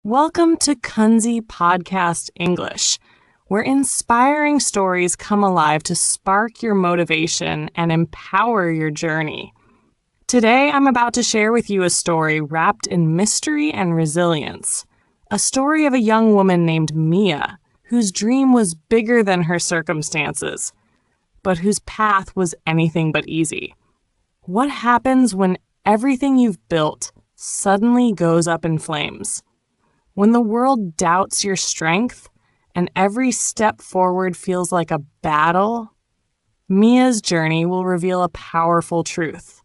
Welcome to Kunzy Podcast English, where inspiring stories come alive to spark your motivation and empower your journey. Today, I'm about to share with you a story wrapped in mystery and resilience. A story of a young woman named Mia, whose dream was bigger than her circumstances, but whose path was anything but easy. What happens when everything you've built suddenly goes up in flames? When the world doubts your strength and every step forward feels like a battle, Mia's journey will reveal a powerful truth.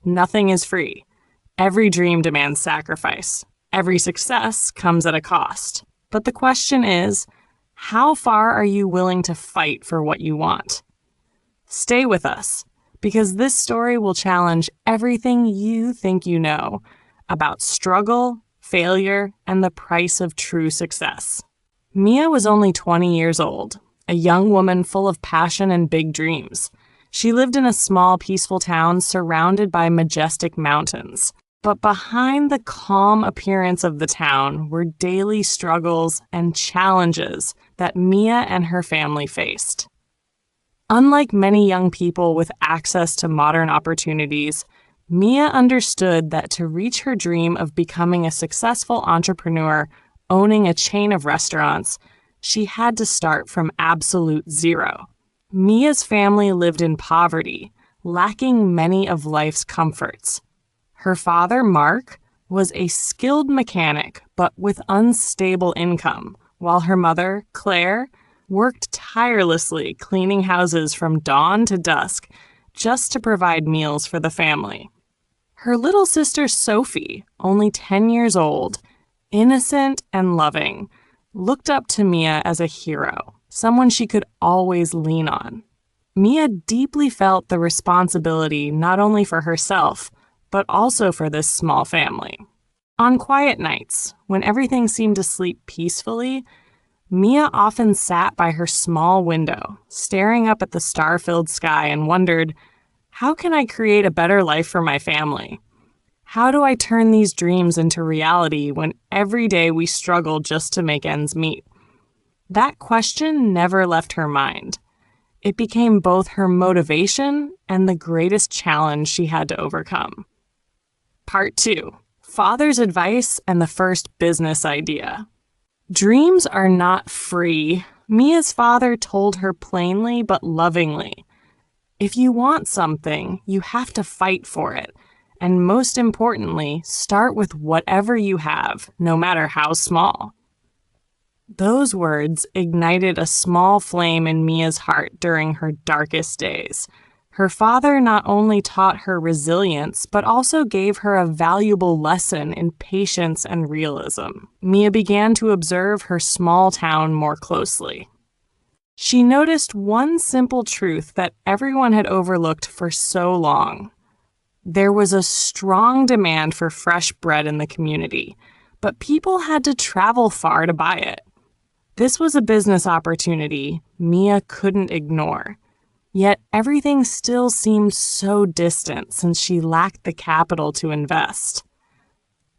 Nothing is free. Every dream demands sacrifice. Every success comes at a cost. But the question is, how far are you willing to fight for what you want? Stay with us, because this story will challenge everything you think you know about struggle, failure, and the price of true success. Mia was only 20 years old, a young woman full of passion and big dreams. She lived in a small, peaceful town surrounded by majestic mountains. But behind the calm appearance of the town were daily struggles and challenges that Mia and her family faced. Unlike many young people with access to modern opportunities, Mia understood that to reach her dream of becoming a successful entrepreneur owning a chain of restaurants, she had to start from absolute zero. Mia's family lived in poverty, lacking many of life's comforts. Her father, Mark, was a skilled mechanic, but with unstable income, while her mother, Claire, worked tirelessly cleaning houses from dawn to dusk just to provide meals for the family. Her little sister, Sophie, only 10 years old, innocent and loving, looked up to Mia as a hero, someone she could always lean on. Mia deeply felt the responsibility not only for herself, but also for this small family. On quiet nights, when everything seemed to sleep peacefully, Mia often sat by her small window, staring up at the star-filled sky and wondered, how can I create a better life for my family? How do I turn these dreams into reality when every day we struggle just to make ends meet? That question never left her mind. It became both her motivation and the greatest challenge she had to overcome. Part 2. Father's advice and the first business idea. Dreams are not free. Mia's father told her plainly but lovingly, if you want something, you have to fight for it. And most importantly, start with whatever you have, no matter how small. Those words ignited a small flame in Mia's heart during her darkest days. Her father not only taught her resilience, but also gave her a valuable lesson in patience and realism. Mia began to observe her small town more closely. She noticed one simple truth that everyone had overlooked for so long. There was a strong demand for fresh bread in the community, but people had to travel far to buy it. This was a business opportunity Mia couldn't ignore. Yet everything still seemed so distant since she lacked the capital to invest.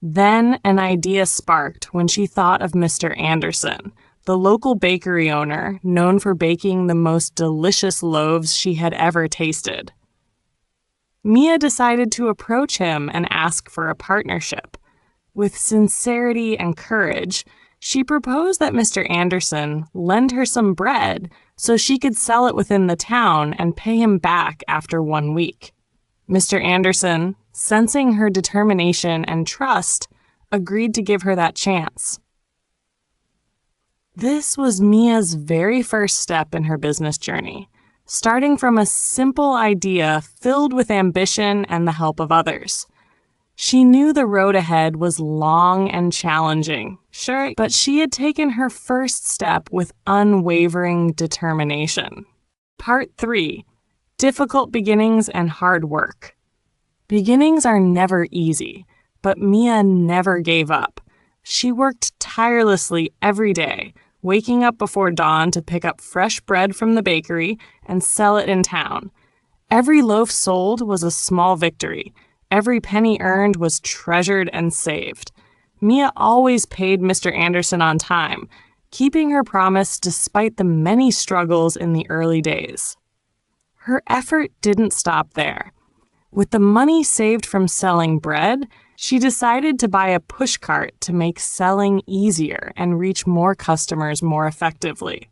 Then an idea sparked when she thought of Mr. Anderson, the local bakery owner known for baking the most delicious loaves she had ever tasted. Mia decided to approach him and ask for a partnership. With sincerity and courage, she proposed that Mr. Anderson lend her some bread so she could sell it within the town and pay him back after 1 week. Mr. Anderson, sensing her determination and trust, agreed to give her that chance. This was Mia's very first step in her business journey, starting from a simple idea filled with ambition and the help of others. She knew the road ahead was long and challenging, sure, but she had taken her first step with unwavering determination. Part 3. Difficult beginnings and hard work. Beginnings are never easy, but Mia never gave up. She worked tirelessly every day, waking up before dawn to pick up fresh bread from the bakery and sell it in town. Every loaf sold was a small victory. Every penny earned was treasured and saved. Mia always paid Mr. Anderson on time, keeping her promise despite the many struggles in the early days. Her effort didn't stop there. With the money saved from selling bread, she decided to buy a pushcart to make selling easier and reach more customers more effectively.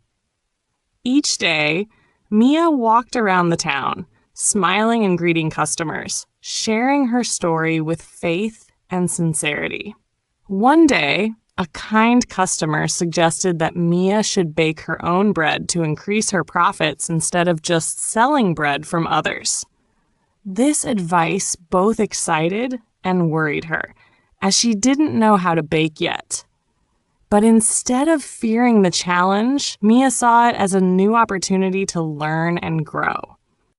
Each day, Mia walked around the town, smiling and greeting customers, sharing her story with faith and sincerity. One day, a kind customer suggested that Mia should bake her own bread to increase her profits instead of just selling bread from others. This advice both excited and worried her, as she didn't know how to bake yet. But instead of fearing the challenge, Mia saw it as a new opportunity to learn and grow.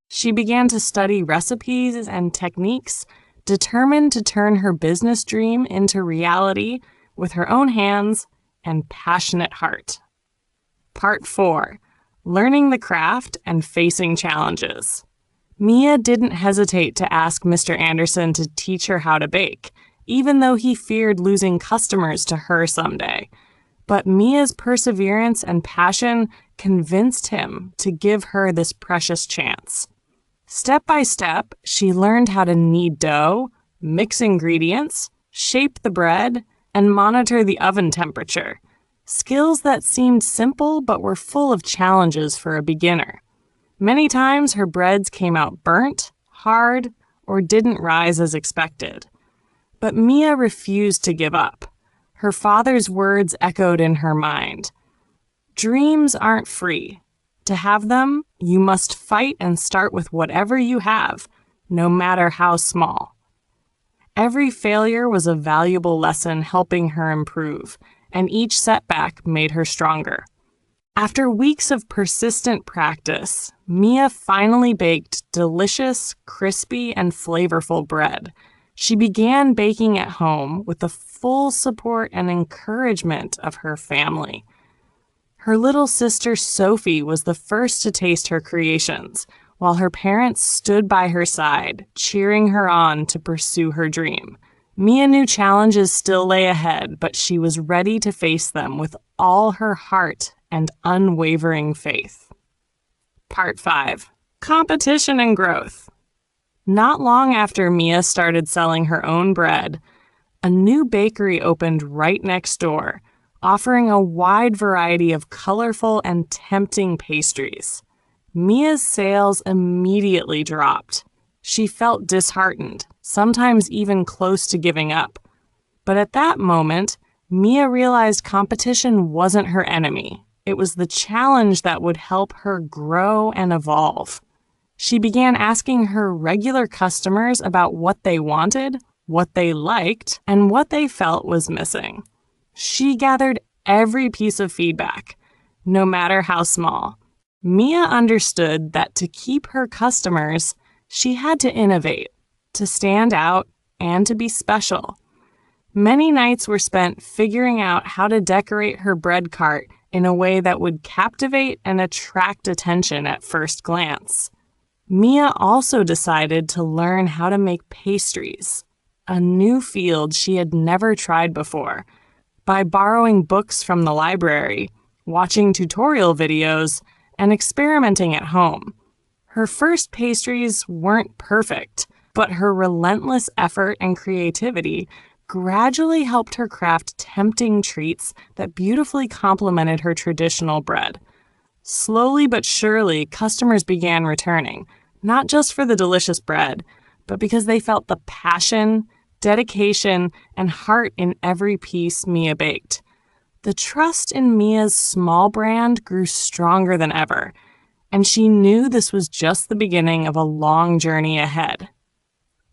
She began to study recipes and techniques, determined to turn her business dream into reality with her own hands and passionate heart. Part 4. Learning the craft and facing challenges. Mia didn't hesitate to ask Mr. Anderson to teach her how to bake, even though he feared losing customers to her someday. But Mia's perseverance and passion convinced him to give her this precious chance. Step by step, she learned how to knead dough, mix ingredients, shape the bread, and monitor the oven temperature. Skills that seemed simple but were full of challenges for a beginner. Many times her breads came out burnt, hard, or didn't rise as expected. But Mia refused to give up. Her father's words echoed in her mind. Dreams aren't free. To have them, you must fight and start with whatever you have, no matter how small. Every failure was a valuable lesson helping her improve, and each setback made her stronger. After weeks of persistent practice, Mia finally baked delicious, crispy, and flavorful bread. She began baking at home with the full support and encouragement of her family. Her little sister Sophie was the first to taste her creations, while her parents stood by her side, cheering her on to pursue her dream. Mia knew challenges still lay ahead, but she was ready to face them with all her heart and unwavering faith. Part 5. Competition and growth. Not long after Mia started selling her own bread, a new bakery opened right next door, offering a wide variety of colorful and tempting pastries. Mia's sales immediately dropped. She felt disheartened, sometimes even close to giving up. But at that moment, Mia realized competition wasn't her enemy. It was the challenge that would help her grow and evolve. She began asking her regular customers about what they wanted, what they liked, and what they felt was missing. She gathered every piece of feedback, no matter how small. Mia understood that to keep her customers, she had to innovate, to stand out, and to be special. Many nights were spent figuring out how to decorate her bread cart in a way that would captivate and attract attention at first glance. Mia also decided to learn how to make pastries, a new field she had never tried before, by borrowing books from the library, watching tutorial videos, and experimenting at home. Her first pastries weren't perfect, but her relentless effort and creativity gradually helped her craft tempting treats that beautifully complemented her traditional bread. Slowly but surely, customers began returning, not just for the delicious bread, but because they felt the passion, dedication, and heart in every piece Mia baked. The trust in Mia's small brand grew stronger than ever, and she knew this was just the beginning of a long journey ahead.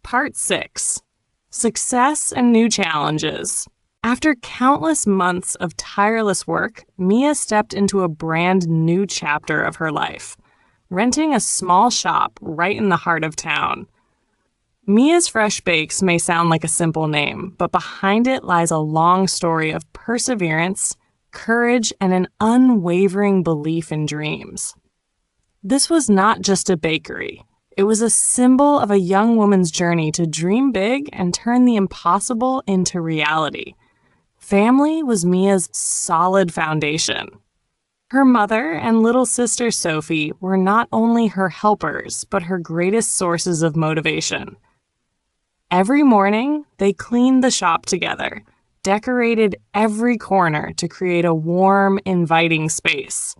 Part 6. Success and new challenges. After countless months of tireless work, Mia stepped into a brand new chapter of her life, renting a small shop right in the heart of town. Mia's Fresh Bakes may sound like a simple name, but behind it lies a long story of perseverance, courage, and an unwavering belief in dreams. This was not just a bakery. It was a symbol of a young woman's journey to dream big and turn the impossible into reality. Family was Mia's solid foundation. Her mother and little sister Sophie were not only her helpers, but her greatest sources of motivation. Every morning, they cleaned the shop together, decorated every corner to create a warm, inviting space.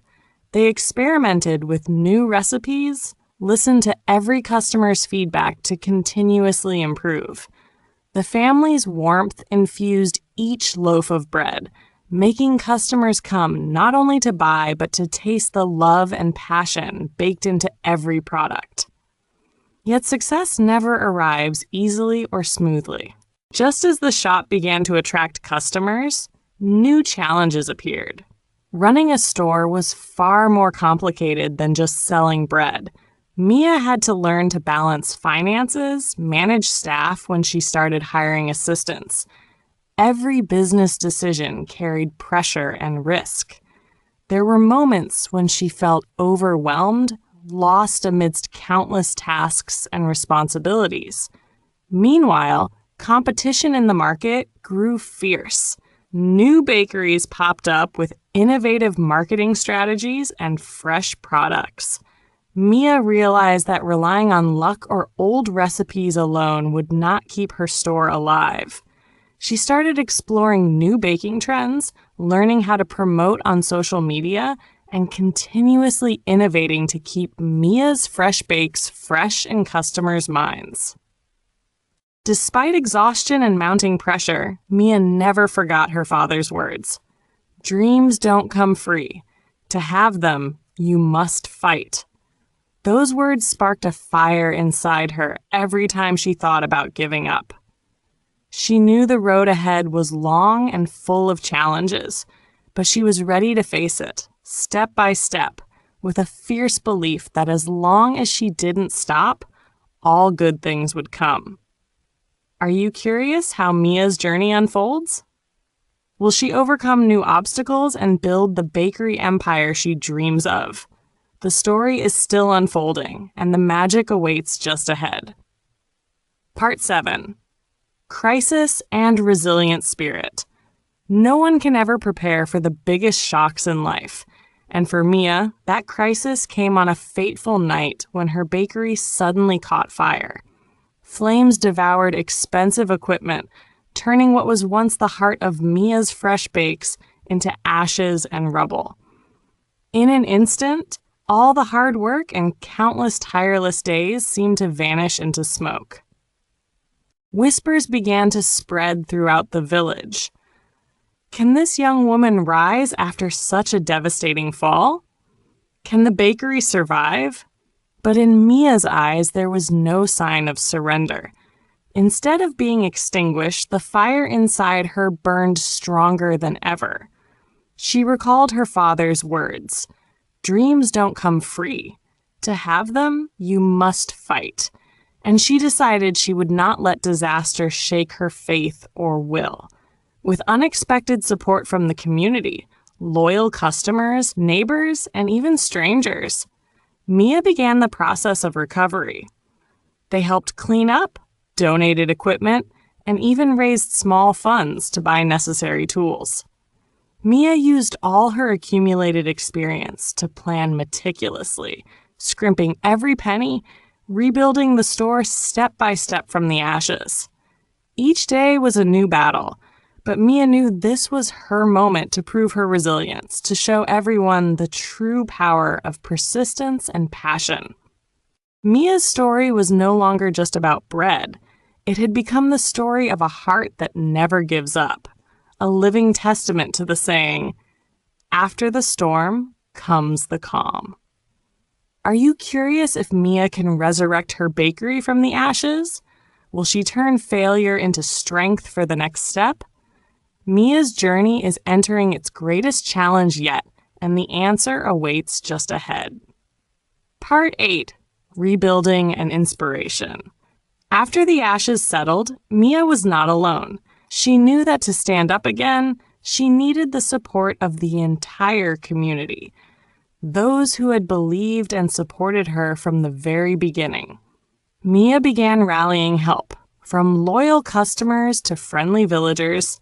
They experimented with new recipes, listened to every customer's feedback to continuously improve. The family's warmth infused each loaf of bread, making customers come not only to buy, but to taste the love and passion baked into every product. Yet success never arrives easily or smoothly. Just as the shop began to attract customers, new challenges appeared. Running a store was far more complicated than just selling bread. Mia had to learn to balance finances, manage staff when she started hiring assistants. Every business decision carried pressure and risk. There were moments when she felt overwhelmed, lost amidst countless tasks and responsibilities. Meanwhile, competition in the market grew fierce. New bakeries popped up with innovative marketing strategies and fresh products. Mia realized that relying on luck or old recipes alone would not keep her store alive. She started exploring new baking trends, learning how to promote on social media, and continuously innovating to keep Mia's fresh bakes fresh in customers' minds. Despite exhaustion and mounting pressure, Mia never forgot her father's words. "Dreams don't come free. To have them, you must fight." Those words sparked a fire inside her every time she thought about giving up. She knew the road ahead was long and full of challenges, but she was ready to face it, step by step, with a fierce belief that as long as she didn't stop, all good things would come. Are you curious how Mia's journey unfolds? Will she overcome new obstacles and build the bakery empire she dreams of? The story is still unfolding, and the magic awaits just ahead. Part 7. Crisis and Resilient Spirit. No one can ever prepare for the biggest shocks in life, and for Mia, that crisis came on a fateful night when her bakery suddenly caught fire. Flames devoured expensive equipment, turning what was once the heart of Mia's fresh bakes into ashes and rubble. In an instant, all the hard work and countless tireless days seemed to vanish into smoke. Whispers began to spread throughout the village. Can this young woman rise after such a devastating fall? Can the bakery survive? But in Mia's eyes, there was no sign of surrender. Instead of being extinguished, the fire inside her burned stronger than ever. She recalled her father's words. Dreams don't come free. To have them, you must fight. And she decided she would not let disaster shake her faith or will. With unexpected support from the community, loyal customers, neighbors, and even strangers, Mia began the process of recovery. They helped clean up, donated equipment, and even raised small funds to buy necessary tools. Mia used all her accumulated experience to plan meticulously, scrimping every penny, rebuilding the store step by step from the ashes. Each day was a new battle, but Mia knew this was her moment to prove her resilience, to show everyone the true power of persistence and passion. Mia's story was no longer just about bread. It had become the story of a heart that never gives up, a living testament to the saying, "After the storm comes the calm." Are you curious if Mia can resurrect her bakery from the ashes? Will she turn failure into strength for the next step? Mia's journey is entering its greatest challenge yet, and the answer awaits just ahead. Part 8. Rebuilding and Inspiration. After the ashes settled, Mia was not alone. She knew that to stand up again, she needed the support of the entire community, those who had believed and supported her from the very beginning. Mia began rallying help, from loyal customers to friendly villagers.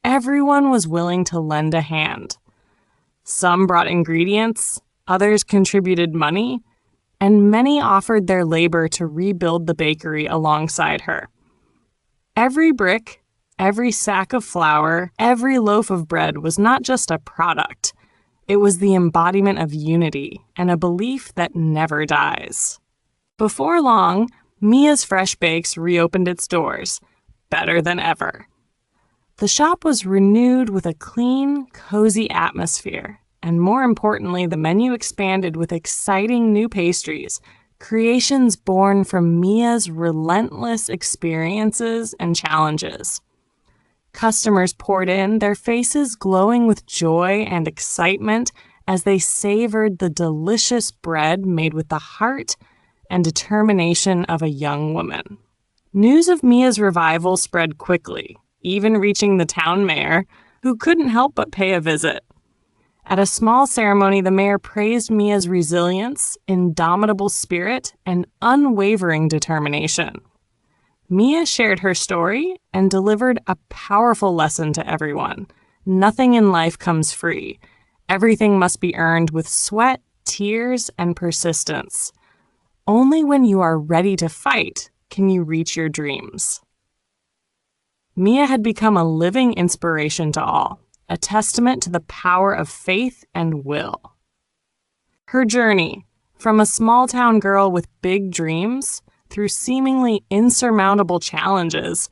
everyone was willing to lend a hand. Some brought ingredients, others contributed money, and many offered their labor to rebuild the bakery alongside her. Every brick, every sack of flour, every loaf of bread was not just a product. It was the embodiment of unity and a belief that never dies. Before long, Mia's Fresh Bakes reopened its doors, better than ever. The shop was renewed with a clean, cozy atmosphere, and more importantly, the menu expanded with exciting new pastries, creations born from Mia's relentless experiences and challenges. Customers poured in, their faces glowing with joy and excitement as they savored the delicious bread made with the heart and determination of a young woman. News of Mia's revival spread quickly, even reaching the town mayor, who couldn't help but pay a visit. At a small ceremony, the mayor praised Mia's resilience, indomitable spirit, and unwavering determination. Mia shared her story and delivered a powerful lesson to everyone. Nothing in life comes free. Everything must be earned with sweat, tears, and persistence. Only when you are ready to fight can you reach your dreams. Mia had become a living inspiration to all, a testament to the power of faith and will. Her journey, from a small-town girl with big dreams through seemingly insurmountable challenges,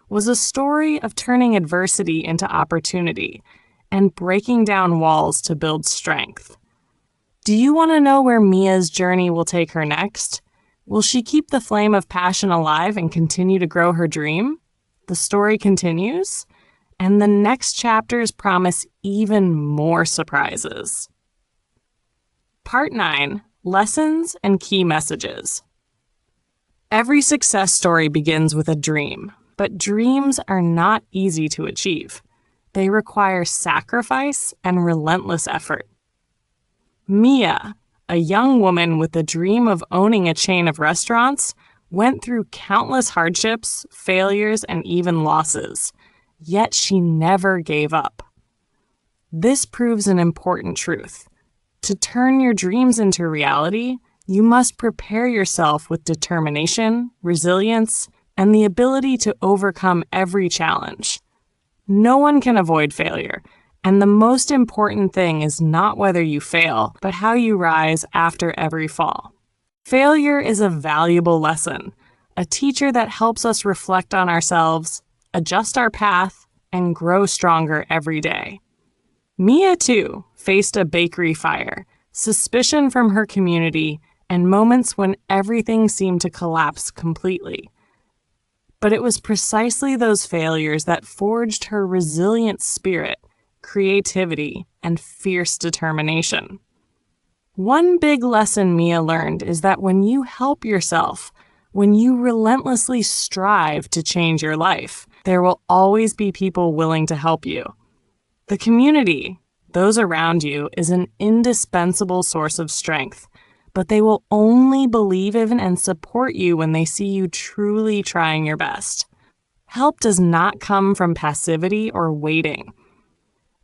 was a story of turning adversity into opportunity and breaking down walls to build strength. Do you want to know where Mia's journey will take her next? Will she keep the flame of passion alive and continue to grow her dream? The story continues, and the next chapters promise even more surprises. Part 9, Lessons and Key Messages. Every success story begins with a dream, but dreams are not easy to achieve. They require sacrifice and relentless effort. Mia, a young woman with the dream of owning a chain of restaurants, went through countless hardships, failures, and even losses, yet she never gave up. This proves an important truth. To turn your dreams into reality, you must prepare yourself with determination, resilience, and the ability to overcome every challenge. No one can avoid failure, and the most important thing is not whether you fail, but how you rise after every fall. Failure is a valuable lesson, a teacher that helps us reflect on ourselves, adjust our path, and grow stronger every day. Mia, too, faced a bakery fire, suspicion from her community, and moments when everything seemed to collapse completely. But it was precisely those failures that forged her resilient spirit, creativity, and fierce determination. One big lesson Mia learned is that when you help yourself, when you relentlessly strive to change your life, there will always be people willing to help you. The community, those around you, is an indispensable source of strength, but they will only believe in and support you when they see you truly trying your best. Help does not come from passivity or waiting.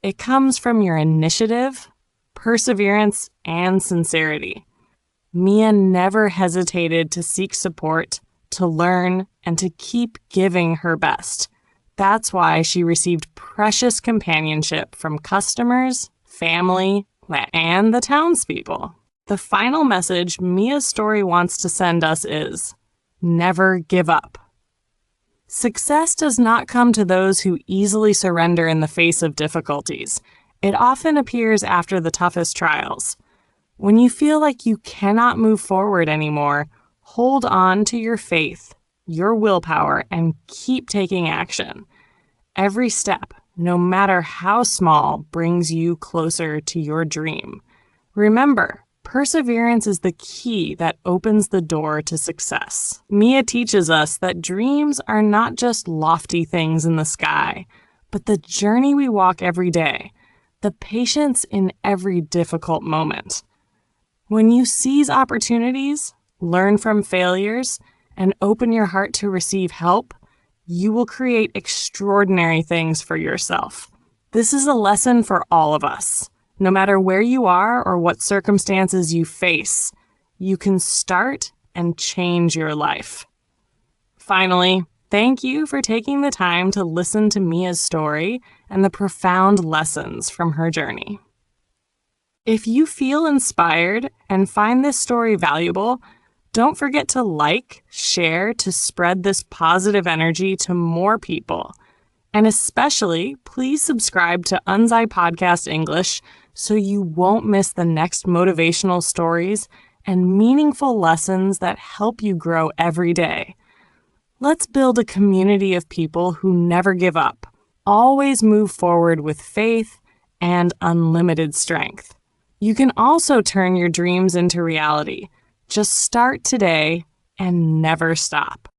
It comes from your initiative, perseverance, and sincerity. Mia never hesitated to seek support, to learn, and to keep giving her best. That's why she received precious companionship from customers, family, and the townspeople. The final message Mia's story wants to send us is, never give up. Success does not come to those who easily surrender in the face of difficulties. It often appears after the toughest trials. When you feel like you cannot move forward anymore, hold on to your faith, your willpower, and keep taking action. Every step, no matter how small, brings you closer to your dream. Remember, perseverance is the key that opens the door to success. Mia teaches us that dreams are not just lofty things in the sky, but the journey we walk every day, the patience in every difficult moment. When you seize opportunities, learn from failures, and open your heart to receive help, you will create extraordinary things for yourself. This is a lesson for all of us. No matter where you are or what circumstances you face, you can start and change your life. Finally, thank you for taking the time to listen to Mia's story and the profound lessons from her journey. If you feel inspired and find this story valuable, don't forget to like, share to spread this positive energy to more people. And especially, please subscribe to Kunzy Podcast English so you won't miss the next motivational stories and meaningful lessons that help you grow every day. Let's build a community of people who never give up, always move forward with faith and unlimited strength. You can also turn your dreams into reality. Just start today and never stop.